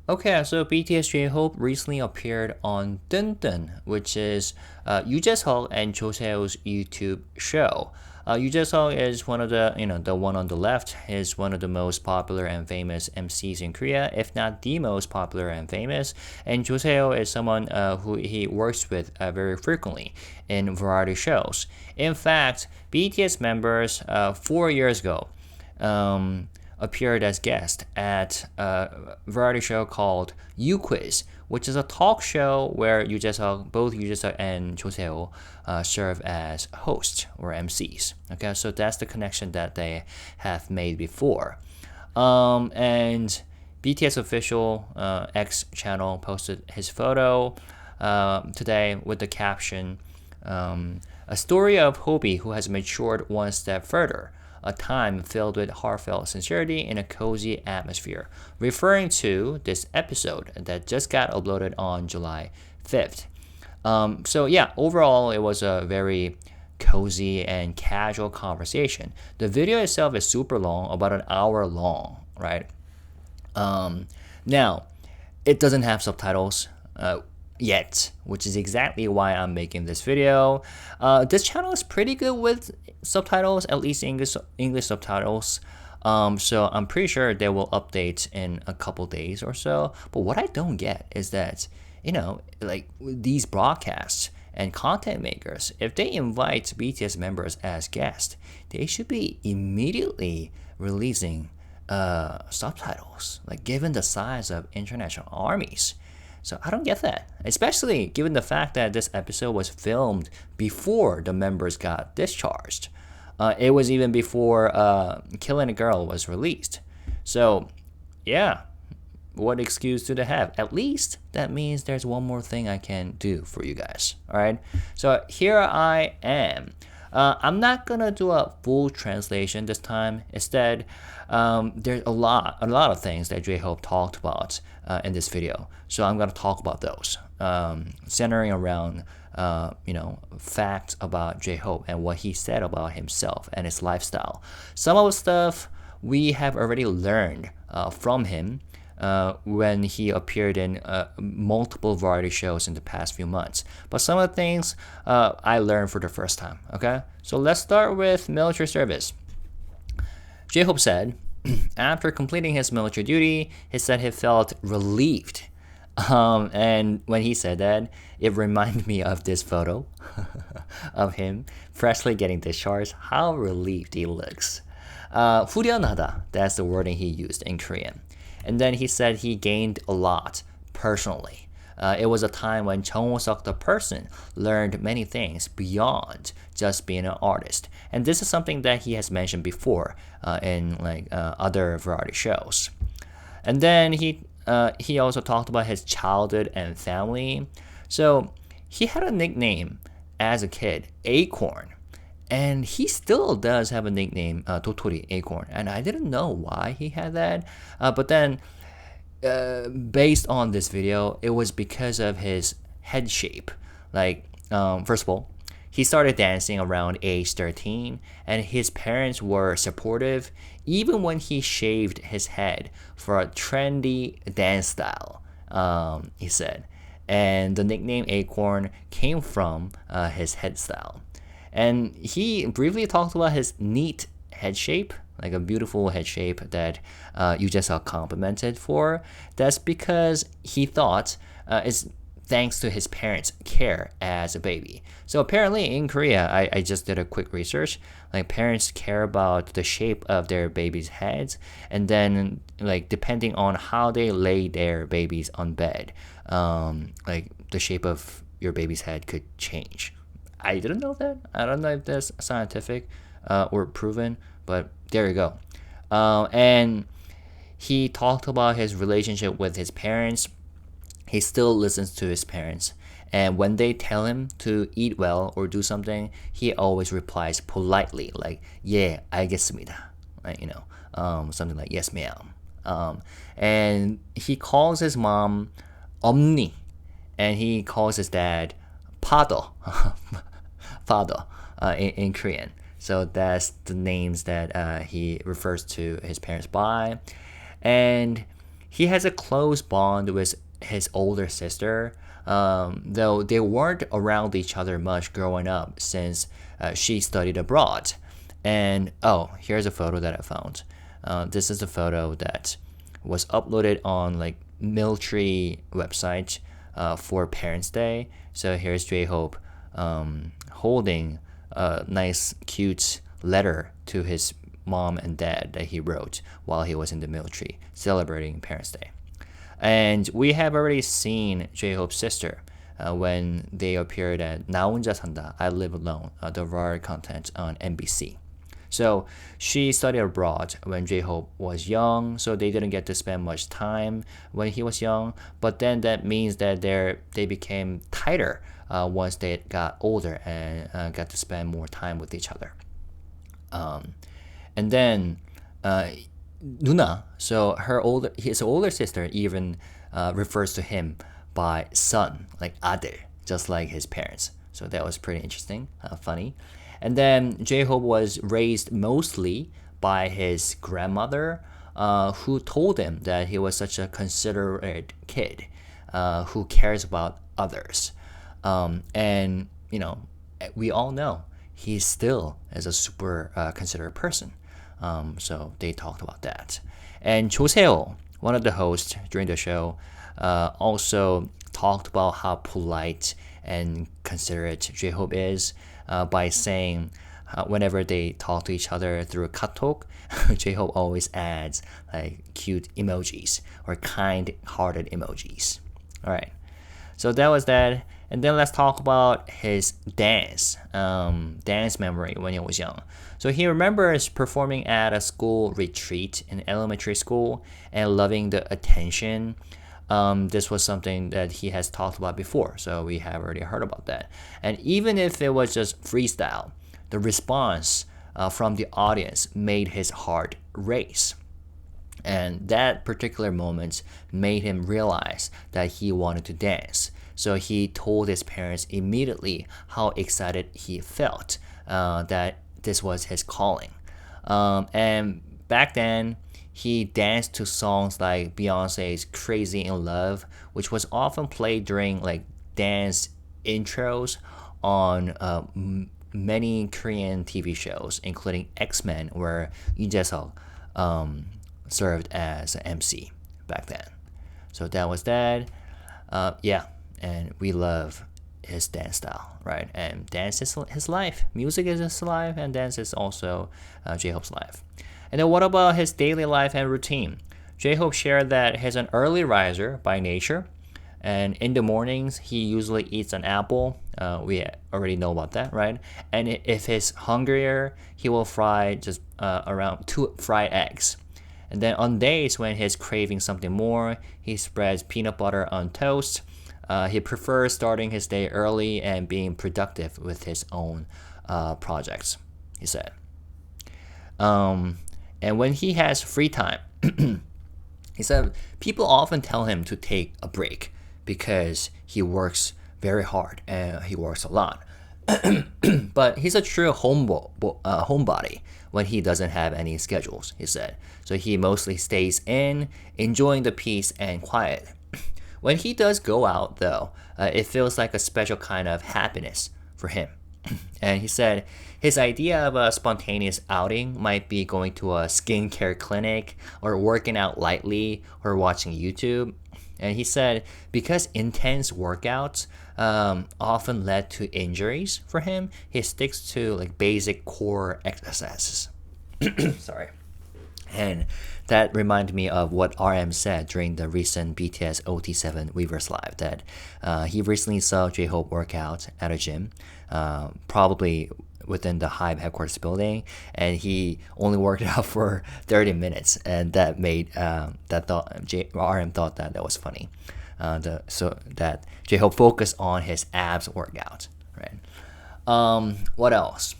Okay, so BTS J-Hope recently appeared on DdeunDdeun, which is Yoo Jae-suk and Jo Se-ho's YouTube show. Yoo Jae-suk is one of the one on the left, is one of the most popular and famous MCs in Korea, if not the most popular and famous. And Jo Se-ho is someone who he works with very frequently in variety shows. In fact, BTS members 4 years ago appeared as guest at a variety show called U Quiz, which is a talk show where both Yoo Jae-suk and Jo Se-ho serve as hosts or MCs. Okay, so that's the connection that they have made before. And BTS official X channel posted his photo today with the caption, "A story of HYBE who has matured one step further. A time filled with heartfelt sincerity in a cozy atmosphere," referring to this episode that just got uploaded on July 5th. So yeah, overall, it was a very cozy and casual conversation. The video itself is super long, about an hour long, right? Now, it doesn't have subtitles yet, which is exactly why I'm making this video. This channel is pretty good with subtitles, at least English subtitles. So I'm pretty sure they will update in a couple days or so. But what I don't get is that, like these broadcasts and content makers, if they invite BTS members as guests, they should be immediately releasing subtitles, like given the size of international armies. So I don't get that, especially given the fact that this episode was filmed before the members got discharged. It was even before Killing a Girl was released. So, yeah, what excuse do they have? At least that means there's one more thing I can do for you guys. All right. So here I am. I'm not gonna do a full translation this time. Instead, there's a lot of things that J-Hope talked about in this video. So I'm gonna talk about those, centering around facts about J-Hope and what he said about himself and his lifestyle. Some of the stuff we have already learned from him when he appeared in multiple variety shows in the past few months. But some of the things I learned for the first time, okay? So let's start with military service. J-Hope said, after completing his military duty, he said he felt relieved. And when he said that, it reminded me of this photo of him freshly getting discharged. How relieved he looks. 후련하다, that's the wording he used in Korean. And then he said he gained a lot personally. It was a time when Chung Woo-suk the person learned many things beyond just being an artist. And this is something that he has mentioned before in other variety shows. And then he also talked about his childhood and family. So he had a nickname as a kid, Acorn. And he still does have a nickname, Totori, Acorn. And I didn't know why he had that. But then, based on this video, it was because of his head shape. First of all, he started dancing around age 13, and his parents were supportive even when he shaved his head for a trendy dance style, he said. And the nickname Acorn came from his head style. And he briefly talked about his neat head shape, like a beautiful head shape that Yoo Jae-suk complimented for. That's because he thought it's thanks to his parents' care as a baby. So apparently in Korea, I just did a quick research, like parents care about the shape of their babies' heads, and then depending on how they lay their babies on bed, the shape of your baby's head could change. I didn't know that. I don't know if that's scientific or proven, but there you go. And he talked about his relationship with his parents. He still listens to his parents. And when they tell him to eat well or do something, he always replies politely, like, yeah, 알겠습니다. Something like, yes, ma'am. And he calls his mom 엄니. And he calls his dad 파더. Father in Korean. So that's the names that he refers to his parents by. And he has a close bond with his older sister, though they weren't around each other much growing up since she studied abroad. And oh, here's a photo that I found. This is a photo that was uploaded on like military website for Parents' Day. So here's J-Hope holding a nice, cute letter to his mom and dad that he wrote while he was in the military, celebrating Parents' Day. And we have already seen J-Hope's sister when they appeared at 나 혼자 산다, I Live Alone, the raw content on NBC. So she studied abroad when J-Hope was young, so they didn't get to spend much time when he was young. But then that means that they became tighter once they got older and got to spend more time with each other. And then 누나, so his older sister even refers to him by son, like 아들, just like his parents. So that was pretty interesting, funny. And then J-Hope was raised mostly by his grandmother, who told him that he was such a considerate kid who cares about others. And, you know, we all know he still is a super considerate person. So they talked about that. And 조세호, one of the hosts during the show, also talked about how polite and considerate J-Hope is by saying whenever they talk to each other through a 카톡, J-Hope always adds like cute emojis or kind-hearted emojis. All right, so that was that. And then let's talk about his dance memory when he was young. So he remembers performing at a school retreat in elementary school and loving the attention. This was something that he has talked about before, so we have already heard about that. And even if it was just freestyle, the response from the audience made his heart race. And that particular moment made him realize that he wanted to dance. So he told his parents immediately how excited he felt that this was his calling. And back then, he danced to songs like Beyonce's Crazy in Love, which was often played during like dance intros on many Korean TV shows, including X-Men, where Lee Jae-suk served as an MC back then. So that was that. Yeah. And we love his dance style, right? And dance is his life. Music is his life, and dance is also J-Hope's life. And then what about his daily life and routine? J-Hope shared that he's an early riser by nature, and in the mornings he usually eats an apple. We already know about that, right? And if he's hungrier, he will fry just around 2 fried eggs. And then on days when he's craving something more, he spreads peanut butter on toast. He prefers starting his day early and being productive with his own projects, he said. And when he has free time, he said people often tell him to take a break because he works very hard and he works a lot. But he's a true homebody when he doesn't have any schedules, he said. So he mostly stays in, enjoying the peace and quiet. When he does go out, though, it feels like a special kind of happiness for him. And he said his idea of a spontaneous outing might be going to a skincare clinic or working out lightly or watching YouTube. And he said because intense workouts often led to injuries for him, he sticks to like basic core exercises. Sorry. And that reminded me of what RM said during the recent BTS OT7 Weverse Live, that he recently saw J-Hope work out at a gym, probably within the HYBE headquarters building, and he only worked out for 30 minutes, and that made RM thought that was funny. So that J-Hope focused on his abs workout, right? What else?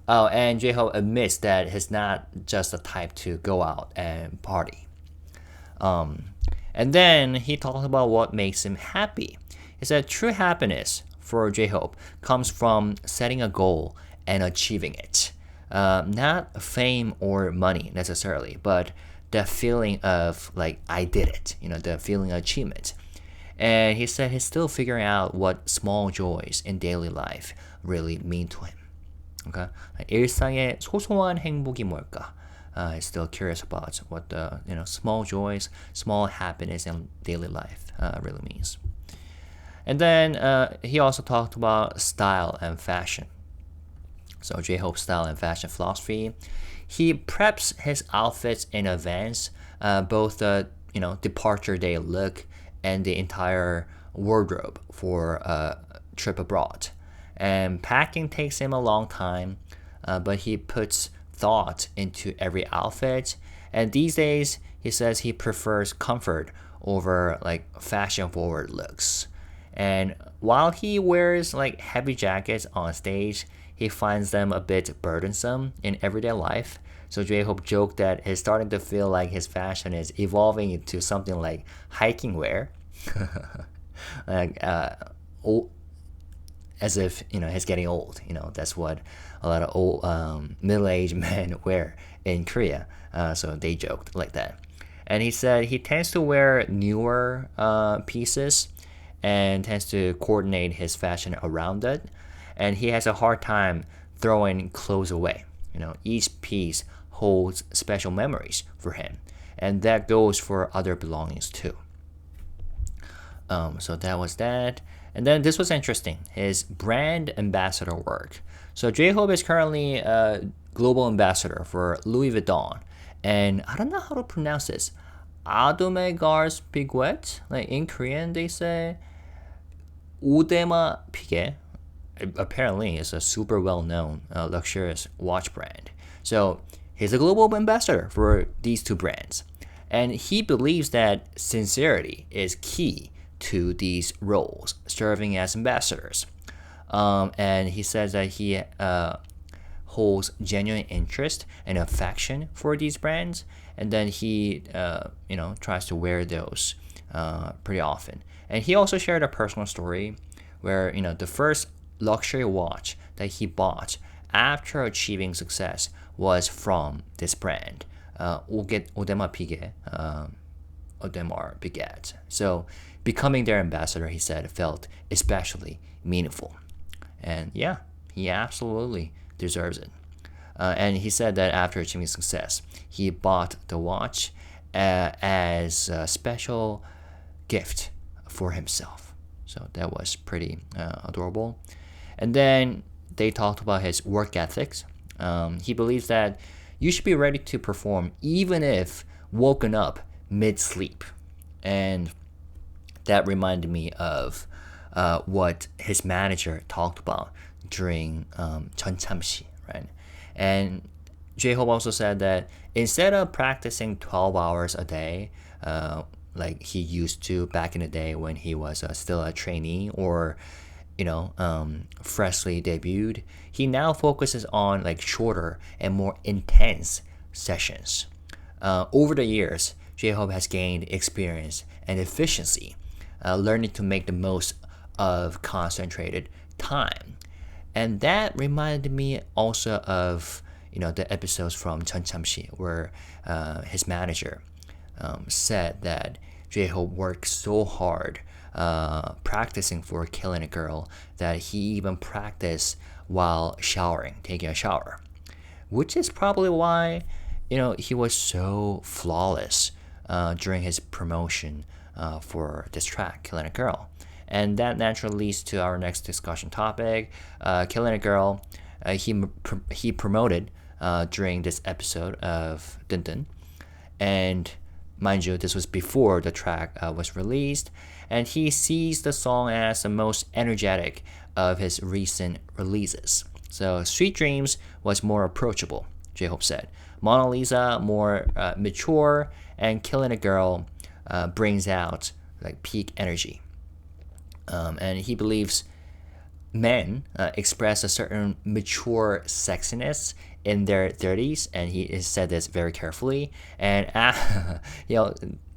Oh, and J-Hope admits that he's not just the type to go out and party. And then he talks about what makes him happy. He said true happiness for J-Hope comes from setting a goal and achieving it. Not fame or money necessarily, but that feeling of like I did it, the feeling of achievement. And he said he's still figuring out what small joys in daily life really mean to him. Okay, 일상의 소소한 행복이 뭘까? He's still curious about what the small joys, small happiness in daily life really means. And then he also talked about style and fashion. So J-Hope's style and fashion philosophy. He preps his outfits in advance, both the departure day look and the entire wardrobe for a trip abroad. And packing takes him a long time, but he puts thought into every outfit. And these days, he says he prefers comfort over like fashion-forward looks. And while he wears like heavy jackets on stage, he finds them a bit burdensome in everyday life. So J-Hope joked that he's starting to feel like his fashion is evolving into something like hiking wear. Like, as if he's getting old. That's what a lot of old middle-aged men wear in Korea. So they joked like that. And he said he tends to wear newer pieces and tends to coordinate his fashion around it. And he has a hard time throwing clothes away. Each piece holds special memories for him, and that goes for other belongings too. So that was that. And then this was interesting, his brand ambassador work. So J-Hope is currently a global ambassador for Louis Vuitton. And I don't know how to pronounce this. 아도메가르스 피구엣? Like in Korean they say 우데마 피게. Apparently it's a super well-known luxurious watch brand. So he's a global ambassador for these two brands. And he believes that sincerity is key to these roles, serving as ambassadors. And he says that he holds genuine interest and affection for these brands, and then he tries to wear those pretty often. And he also shared a personal story where the first luxury watch that he bought after achieving success was from this brand, Audemars Piguet. So becoming their ambassador, he said, felt especially meaningful. And yeah, he absolutely deserves it. And he said that after achieving success, he bought the watch as a special gift for himself. So that was pretty adorable. And then they talked about his work ethics. He believes that you should be ready to perform even if woken up mid-sleep. And that reminded me of what his manager talked about during 전참시, right? And J-Hope also said that instead of practicing 12 hours a day, like he used to back in the day when he was still a trainee or freshly debuted, he now focuses on like shorter and more intense sessions. Over the years, J-Hope has gained experience and efficiency, learning to make the most of concentrated time. And that reminded me also of the episodes from 전참시 where his manager said that J-Hope worked so hard practicing for Killing a Girl that he even practiced while taking a shower, which is probably why he was so flawless during his promotion for this track, Killing a Girl. And that naturally leads to our next discussion topic, Killing a Girl. He promoted during this episode of DdeunDdeun. And mind you, this was before the track was released. And he sees the song as the most energetic of his recent releases. So Sweet Dreams was more approachable, J-Hope said. Mona Lisa more mature, and Killing a Girl brings out like peak energy. And he believes men express a certain mature sexiness in their 30s, and he said this very carefully. And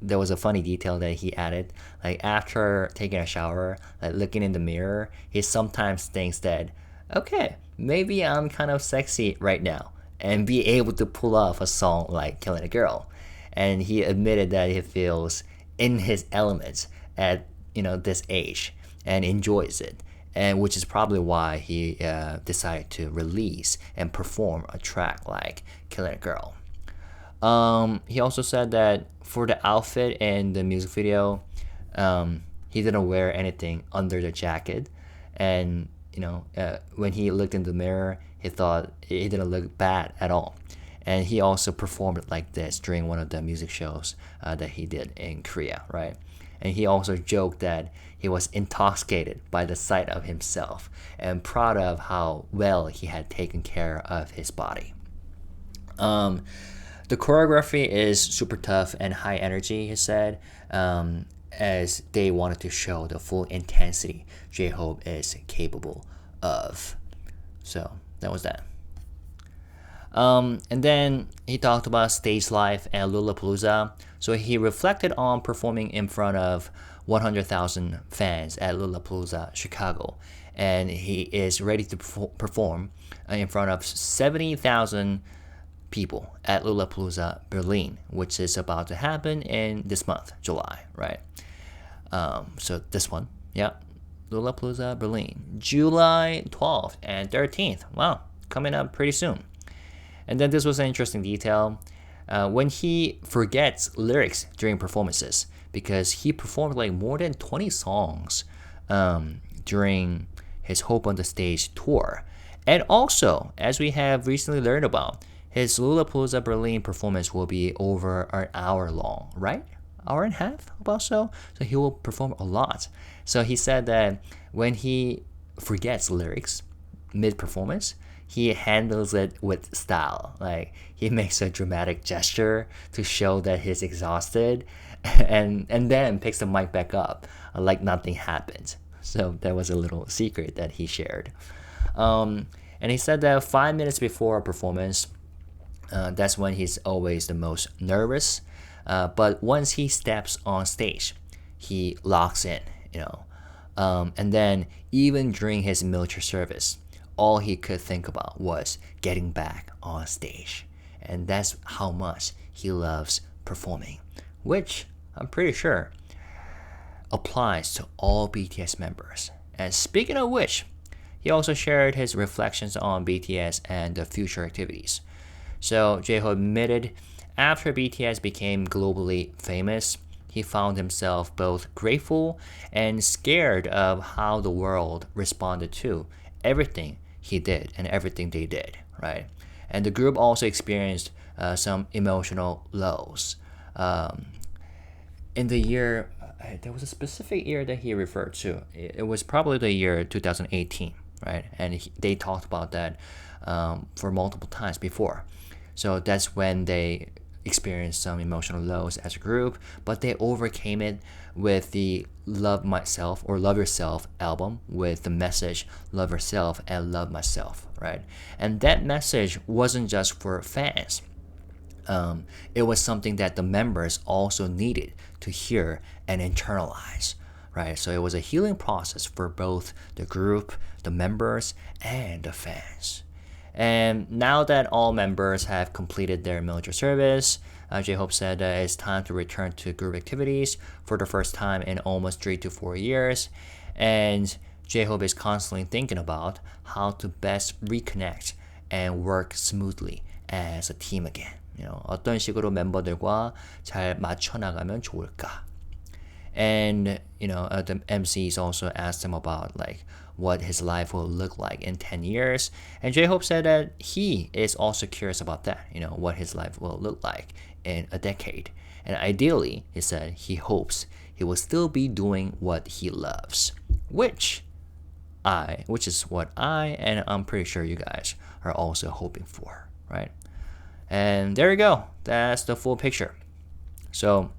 there was a funny detail that he added, like after taking a shower, like looking in the mirror, he sometimes thinks that, okay, maybe I'm kind of sexy right now, and be able to pull off a song like Killing a Girl. and he admitted that he feels in his elements at this age and enjoys it, and which is probably why he decided to release and perform a track like Killing a Girl. He also said that for the outfit and the music video, he didn't wear anything under the jacket, and when he looked in the mirror, he thought it didn't look bad at all. And he also performed like this during one of the music shows that he did in Korea, right? And he also joked that he was intoxicated by the sight of himself and proud of how well he had taken care of his body. The choreography is super tough and high energy, he said, as they wanted to show the full intensity J-Hope is capable of. So that was that. And then he talked about stage life at Lollapalooza. So he reflected on performing in front of 100,000 fans at Lollapalooza, Chicago. And he is ready to perform in front of 70,000 people at Lollapalooza, Berlin, which is about to happen in this month, July, right? So this one, yeah, Lollapalooza, Berlin, July 12th and 13th. Wow, coming up pretty soon. And then this was an interesting detail. When he forgets lyrics during performances, because he performed like more than 20 songs during his Hope on the Stage tour. And also, as we have recently learned about, his Lollapalooza Berlin performance will be over an hour long, right? Hour and a half, about so. So he will perform a lot. So he said that when he forgets lyrics mid-performance, he handles it with style. Like he makes a dramatic gesture to show that he's exhausted, and then picks the mic back up like nothing happened. So that was a little secret that he shared. And he said that 5 minutes before a performance, that's when he's always the most nervous. But once he steps on stage, he locks in, and then even during his military service, all he could think about was getting back on stage. And that's how much he loves performing, which I'm pretty sure applies to all BTS members. And speaking of which, he also shared his reflections on BTS and the future activities. So J-Hope admitted after BTS became globally famous, he found himself both grateful and scared of how the world responded to everything he did and everything they did, right? And the group also experienced some emotional lows. In the year, there was a specific year that he referred to. It was probably the year 2018, right? And they talked about that for multiple times before. So that's when they experienced some emotional lows as a group, but they overcame it with the Love Myself or Love Yourself album with the message Love Yourself and Love Myself, right? And that message wasn't just for fans. It was something that the members also needed to hear and internalize, right? So it was a healing process for both the group, the members, and the fans. And now that all members have completed their military service, J-Hope said that it's time to return to group activities for the first time in almost 3 to 4 years. And J-Hope is constantly thinking about how to best reconnect and work smoothly as a team again. 어떤 식으로 멤버들과 잘 맞춰 나가면 좋을까? And the MCs also asked him about like what his life will look like in 10 years. And J-Hope said that he is also curious about that, what his life will look like in a decade. And ideally, he said he hopes he will still be doing what he loves, which is what I and I'm pretty sure you guys are also hoping for, right? And there you go. That's the full picture. So,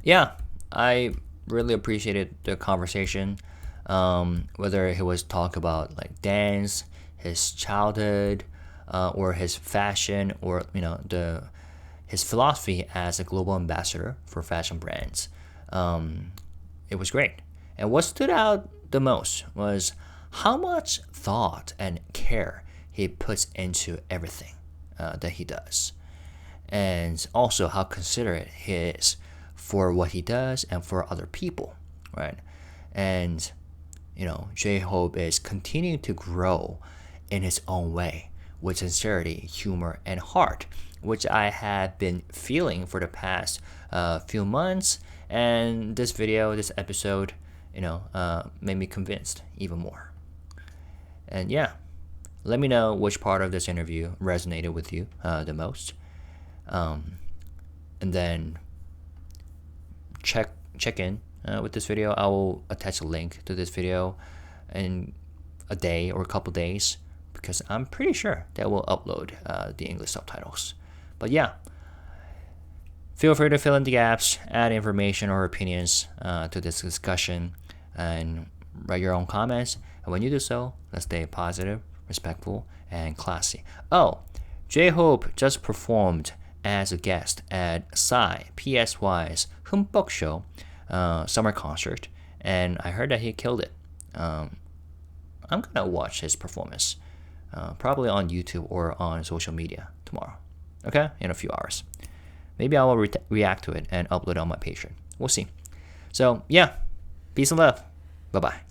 yeah, I really appreciated the conversation. Whether he was talk about like dance, his childhood, or his fashion, or his philosophy as a global ambassador for fashion brands. It was great. And what stood out the most was how much thought and care he puts into everything that he does. and also how considerate he is for what he does and for other people, right? And J-Hope is continuing to grow in his own way with sincerity, humor, and heart, which I have been feeling for the past few months. And this episode, made me convinced even more. And yeah, let me know which part of this interview resonated with you the most. And then check in with this video. I will attach a link to this video in a day or a couple days, because I'm pretty sure that will upload the English subtitles. But yeah, feel free to fill in the gaps, add information or opinions to this discussion, and write your own comments. And when you do so, let's stay positive, respectful, and classy. Oh, J-Hope just performed as a guest at PSY's Humbug Show summer concert, and I heard that he killed it. I'm gonna watch his performance, probably on YouTube or on social media tomorrow. Okay, in a few hours. Maybe I will react to it and upload it on my Patreon. We'll see. So yeah, peace and love. Bye bye.